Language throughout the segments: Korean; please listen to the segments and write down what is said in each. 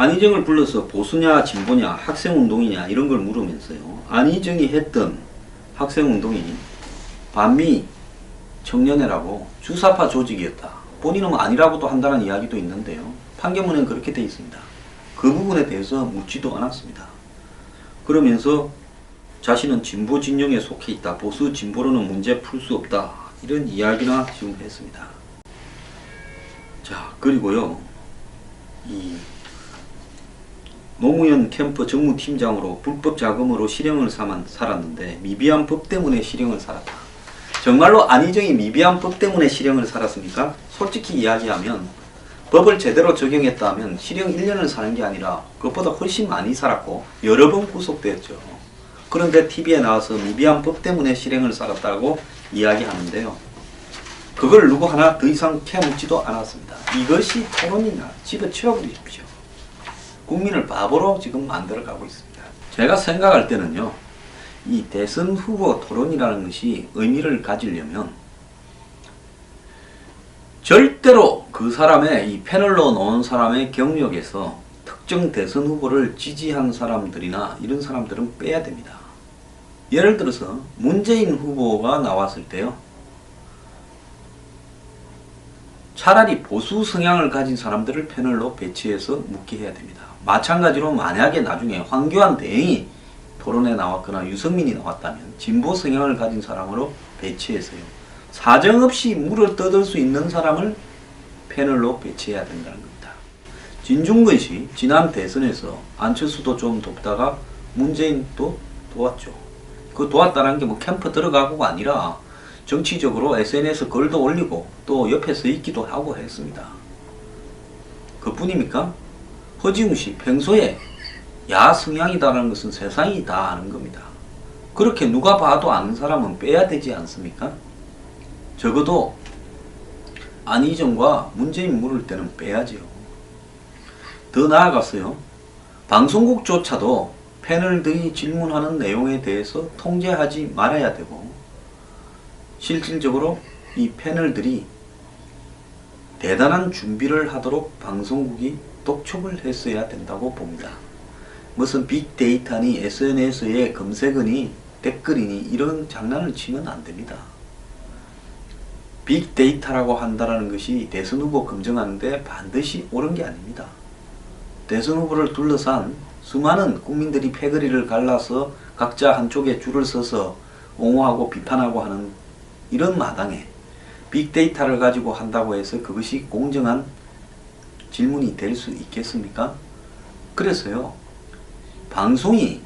안희정을 불러서 보수냐 진보냐 학생운동이냐 이런 걸 물으면서요. 안희정이 했던 학생운동이 반미 청년회라고 주사파 조직이었다. 본인은 아니라고도 한다는 이야기도 있는데요. 판결문에는 그렇게 되어 있습니다. 그 부분에 대해서 묻지도 않았습니다. 그러면서 자신은 진보 진영에 속해 있다. 보수 진보로는 문제 풀 수 없다. 이런 이야기나 지금 했습니다. 자, 그리고요. 이 노무현 캠프 정무팀장으로 불법 자금으로 실형을 살았는데 미비한 법 때문에 실형을 살았다. 정말로 안희정이 미비한 법 때문에 실형을 살았습니까? 솔직히 이야기하면 법을 제대로 적용했다면 실형 1년을 사는 게 아니라 그것보다 훨씬 많이 살았고 여러 번 구속됐죠. 그런데 TV에 나와서 미비한 법 때문에 실형을 살았다고 이야기하는데요. 그걸 누구 하나 더 이상 캐묻지도 않았습니다. 이것이 토론이냐? 집어치워버리십시오. 국민을 바보로 지금 만들어가고 있습니다. 제가 생각할 때는요. 이 대선 후보 토론이라는 것이 의미를 가지려면 절대로 그 사람의 이 패널로 놓은 사람의 경력에서 특정 대선 후보를 지지한 사람들이나 이런 사람들은 빼야 됩니다. 예를 들어서 문재인 후보가 나왔을 때요. 차라리 보수 성향을 가진 사람들을 패널로 배치해서 묻게 해야 됩니다. 마찬가지로 만약에 나중에 황교안 대행이 토론에 나왔거나 유승민이 나왔다면 진보 성향을 가진 사람으로 배치해서요. 사정없이 물을 뜯을 수 있는 사람을 패널로 배치해야 된다는 겁니다. 진중권 씨 지난 대선에서 안철수도 좀 돕다가 문재인도 도왔죠. 그 도왔다는 게 뭐 캠프 들어가고가 아니라 정치적으로 SNS 글도 올리고 또 옆에 서 있기도 하고 했습니다. 그뿐입니까? 허지웅 씨 평소에 야 성향이다라는 것은 세상이 다 아는 겁니다. 그렇게 누가 봐도 아는 사람은 빼야 되지 않습니까? 적어도 안희정과 문재인 물을 때는 빼야지요. 더 나아가서요. 방송국조차도 패널들이 질문하는 내용에 대해서 통제하지 말아야 되고 실질적으로 이 패널들이 대단한 준비를 하도록 방송국이 독촉을 했어야 된다고 봅니다. 무슨 빅데이터니 SNS에 검색어니 댓글이니 이런 장난을 치면 안 됩니다. 빅데이터라고 한다는 것이 대선 후보 검증하는데 반드시 옳은 게 아닙니다. 대선 후보를 둘러싼 수많은 국민들이 패거리를 갈라서 각자 한쪽에 줄을 서서 옹호하고 비판하고 하는 이런 마당에 빅데이터를 가지고 한다고 해서 그것이 공정한 질문이 될 수 있겠습니까? 그래서요. 방송이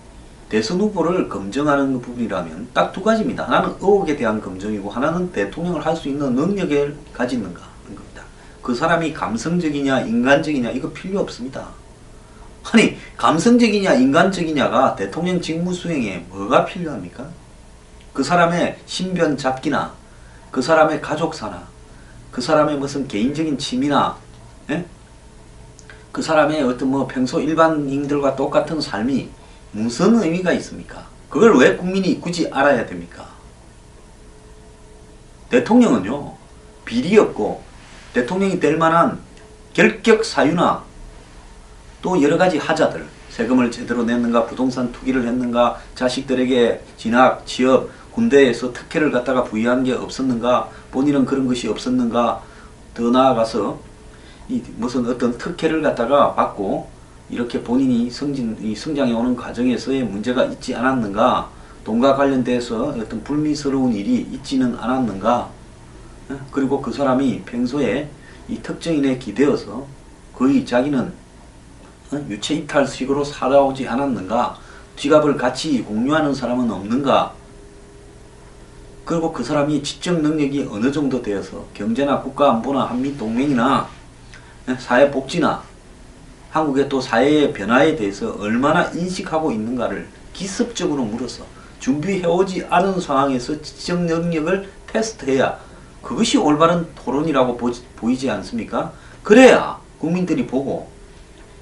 대선 후보를 검증하는 부분이라면 딱 두 가지입니다. 하나는 의혹에 대한 검증이고 하나는 대통령을 할 수 있는 능력을 가지는가 하는 겁니다. 그 사람이 감성적이냐 인간적이냐 이거 필요 없습니다. 아니 감성적이냐 인간적이냐가 대통령 직무수행에 뭐가 필요합니까? 그 사람의 신변 잡기나 그 사람의 가족사나 그 사람의 무슨 개인적인 취미나 예? 그 사람의 어떤 뭐 평소 일반인들과 똑같은 삶이 무슨 의미가 있습니까? 그걸 왜 국민이 굳이 알아야 됩니까? 대통령은요 비리 없고 대통령이 될 만한 결격 사유나 또 여러 가지 하자들 세금을 제대로 냈는가 부동산 투기를 했는가 자식들에게 진학, 취업, 군대에서 특혜를 갖다가 부여한 게 없었는가 본인은 그런 것이 없었는가 더 나아가서 이 무슨 어떤 특혜를 갖다가 받고 이렇게 본인이 성장해 오는 과정에서의 문제가 있지 않았는가 돈과 관련돼서 어떤 불미스러운 일이 있지는 않았는가 그리고 그 사람이 평소에 이 특정인에 기대어서 거의 자기는 유체이탈식으로 살아오지 않았는가 지갑을 같이 공유하는 사람은 없는가 그리고 그 사람이 지적 능력이 어느 정도 되어서 경제나 국가안보나 한미동맹이나 사회복지나 한국의 또 사회의 변화에 대해서 얼마나 인식하고 있는가를 기습적으로 물어서 준비해오지 않은 상황에서 지적 능력을 테스트해야 그것이 올바른 토론이라고 보이지 않습니까? 그래야 국민들이 보고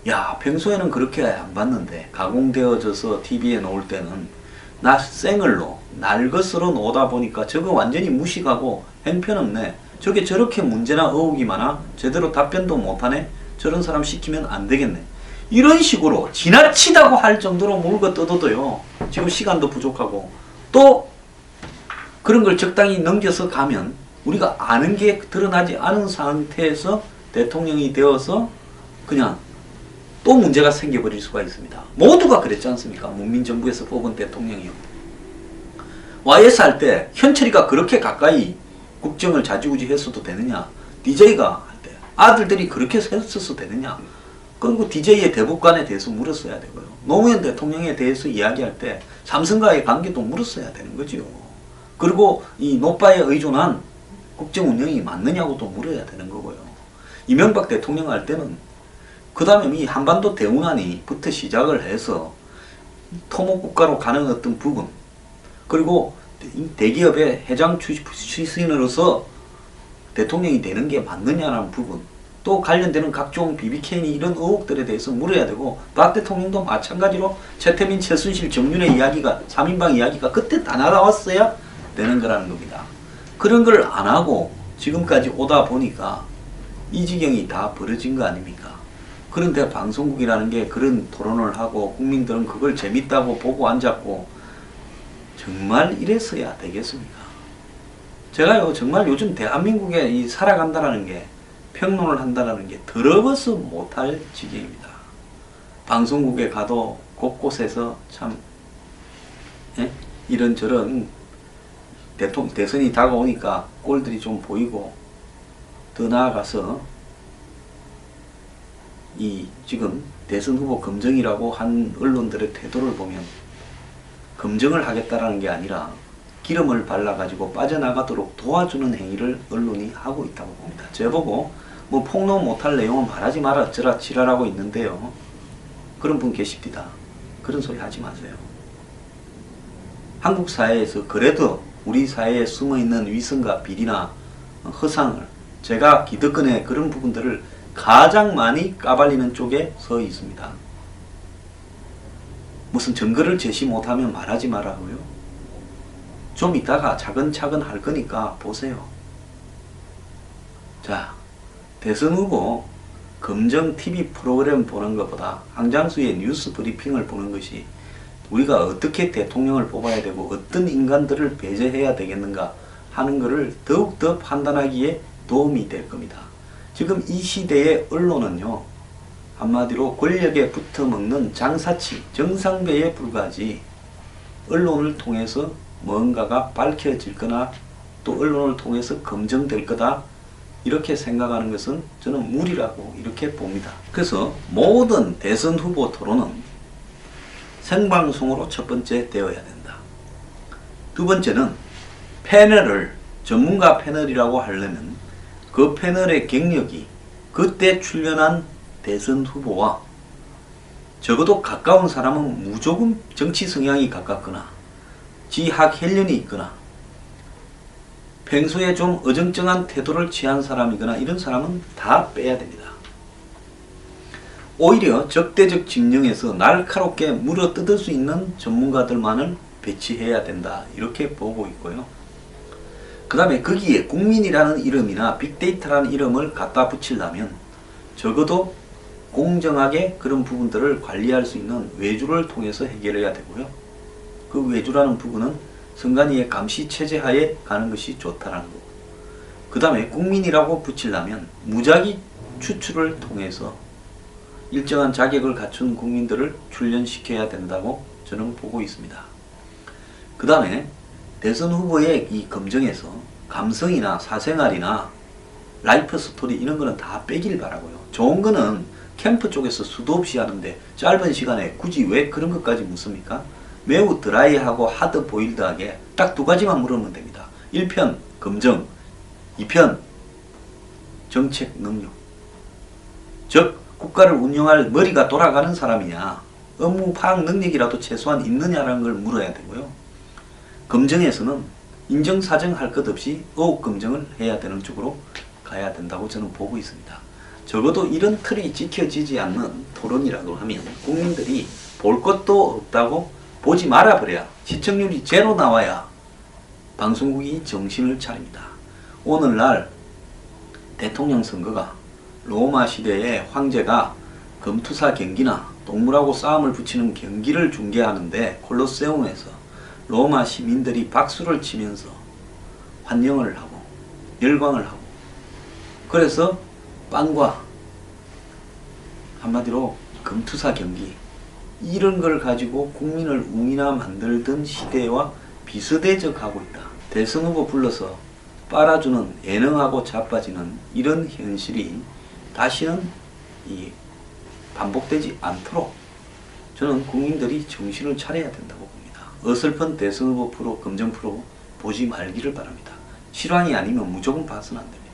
야 평소에는 그렇게 안 봤는데 가공되어져서 TV에 나올 때는 나 생얼로 날것으로 나오다 보니까 저거 완전히 무식하고 형편없네 저게 저렇게 문제나 의혹이 많아 제대로 답변도 못하네 저런 사람 시키면 안 되겠네 이런 식으로 지나치다고 할 정도로 물고 뜯어도요. 지금 시간도 부족하고 또 그런 걸 적당히 넘겨서 가면 우리가 아는 게 드러나지 않은 상태에서 대통령이 되어서 그냥 또 문제가 생겨버릴 수가 있습니다. 모두가 그랬지 않습니까? 문민정부에서 뽑은 대통령이요. YS 할 때 현철이가 그렇게 가까이 국정을 좌지우지 했어도 되느냐? DJ가 할 때 아들들이 그렇게 했어도 되느냐? 그리고 DJ의 대북관에 대해서 물었어야 되고요. 노무현 대통령에 대해서 이야기할 때 삼성과의 관계도 물었어야 되는 거죠. 그리고 이 노빠에 의존한 국정 운영이 맞느냐고도 물어야 되는 거고요. 이명박 대통령 할 때는 그 다음에 이 한반도 대운하니부터 시작을 해서 토목국가로 가는 어떤 부분, 그리고 대기업의 회장 출신으로서 대통령이 되는 게 맞느냐라는 부분, 또 관련되는 각종 BBK니 이런 의혹들에 대해서 물어야 되고, 박 대통령도 마찬가지로 최태민, 최순실, 정윤의 이야기가 3인방 이야기가 그때 다 나왔어야 되는 거라는 겁니다. 그런 걸 안 하고 지금까지 오다 보니까 이 지경이 다 벌어진 거 아닙니까? 그런데 방송국이라는 게 그런 토론을 하고 국민들은 그걸 재밌다고 보고 앉았고, 정말 이랬어야 되겠습니까? 제가요 정말 요즘 대한민국에 이 살아간다라는 게, 평론을 한다라는 게 더러워서 못할 지경입니다. 방송국에 가도 곳곳에서 참 이런저런 대선이 다가오니까 꼴들이 좀 보이고, 더 나아가서 이 지금 대선 후보 검증이라고 한 언론들의 태도를 보면 검증을 하겠다라는 게 아니라 기름을 발라가지고 빠져나가도록 도와주는 행위를 언론이 하고 있다고 봅니다. 저보고 뭐 폭로 못할 내용은 말하지 마라 어쩌라 지랄하고 있는데요. 그런 분 계십니다. 그런 소리 하지 마세요. 한국 사회에서 그래도 우리 사회에 숨어있는 위선과 비리나 허상을, 제가 기득권의 그런 부분들을 가장 많이 까발리는 쪽에 서 있습니다. 무슨 증거를 제시 못하면 말하지 말라고요. 좀 이따가 차근차근 할 거니까 보세요. 자, 대선 후보 검정 TV 프로그램 보는 것보다 황장수의 뉴스 브리핑을 보는 것이 우리가 어떻게 대통령을 뽑아야 되고 어떤 인간들을 배제해야 되겠는가 하는 것을 더욱더 판단하기에 도움이 될 겁니다. 지금 이 시대의 언론은요, 한마디로 권력에 붙어먹는 장사치, 정상배에 불과하지, 언론을 통해서 뭔가가 밝혀질 거나 또 언론을 통해서 검증될 거다, 이렇게 생각하는 것은 저는 무리라고 이렇게 봅니다. 그래서 모든 대선 후보 토론은 생방송으로 첫 번째 되어야 된다. 두 번째는 패널을 전문가 패널이라고 하려면 그 패널의 경력이 그때 출연한 대선 후보와 적어도 가까운 사람은 무조건 정치 성향이 가깝거나 지학 혈연이 있거나 평소에 좀 어정쩡한 태도를 취한 사람이거나 이런 사람은 다 빼야 됩니다. 오히려 적대적 진영에서 날카롭게 물어뜯을 수 있는 전문가들만을 배치해야 된다, 이렇게 보고 있고요. 그 다음에 거기에 국민이라는 이름이나 빅데이터라는 이름을 갖다 붙이려면 적어도 공정하게 그런 부분들을 관리할 수 있는 외주를 통해서 해결해야 되고요. 그 외주라는 부분은 선관위의 감시 체제 하에 가는 것이 좋다라는 거고, 그 다음에 국민이라고 붙이려면 무작위 추출을 통해서 일정한 자격을 갖춘 국민들을 출연시켜야 된다고 저는 보고 있습니다. 그 다음에 대선 후보의 이 검증에서 감성이나 사생활이나 라이프 스토리 이런 거는 다 빼길 바라고요. 좋은 거는 캠프 쪽에서 수도 없이 하는데 짧은 시간에 굳이 왜 그런 것까지 묻습니까? 매우 드라이하고 하드 보일드하게 딱 두 가지만 물으면 됩니다. 1편 검증, 2편 정책 능력. 즉 국가를 운영할 머리가 돌아가는 사람이냐, 업무 파악 능력이라도 최소한 있느냐라는 걸 물어야 되고요. 검증에서는 인정사정 할 것 없이 의혹 검증을 해야 되는 쪽으로 가야 된다고 저는 보고 있습니다. 적어도 이런 틀이 지켜지지 않는 토론이라고 하면 국민들이 볼 것도 없다고 보지 말아버려야, 시청률이 제로 나와야 방송국이 정신을 차립니다. 오늘날 대통령 선거가 로마 시대의 황제가 검투사 경기나 동물하고 싸움을 붙이는 경기를 중계하는데 콜로세움에서 로마 시민들이 박수를 치면서 환영을 하고 열광을 하고, 그래서 빵과 한마디로 검투사 경기 이런 걸 가지고 국민을 웅이나 만들던 시대와 비슷해져 가고 있다. 대선 후보 불러서 빨아주는 예능하고 자빠지는 이런 현실이 다시는 반복되지 않도록 저는 국민들이 정신을 차려야 된다고 봅니다. 어설픈 대선 후보 프로, 검정 프로 보지 말기를 바랍니다. 실황이 아니면 무조건 봐서는 안 됩니다.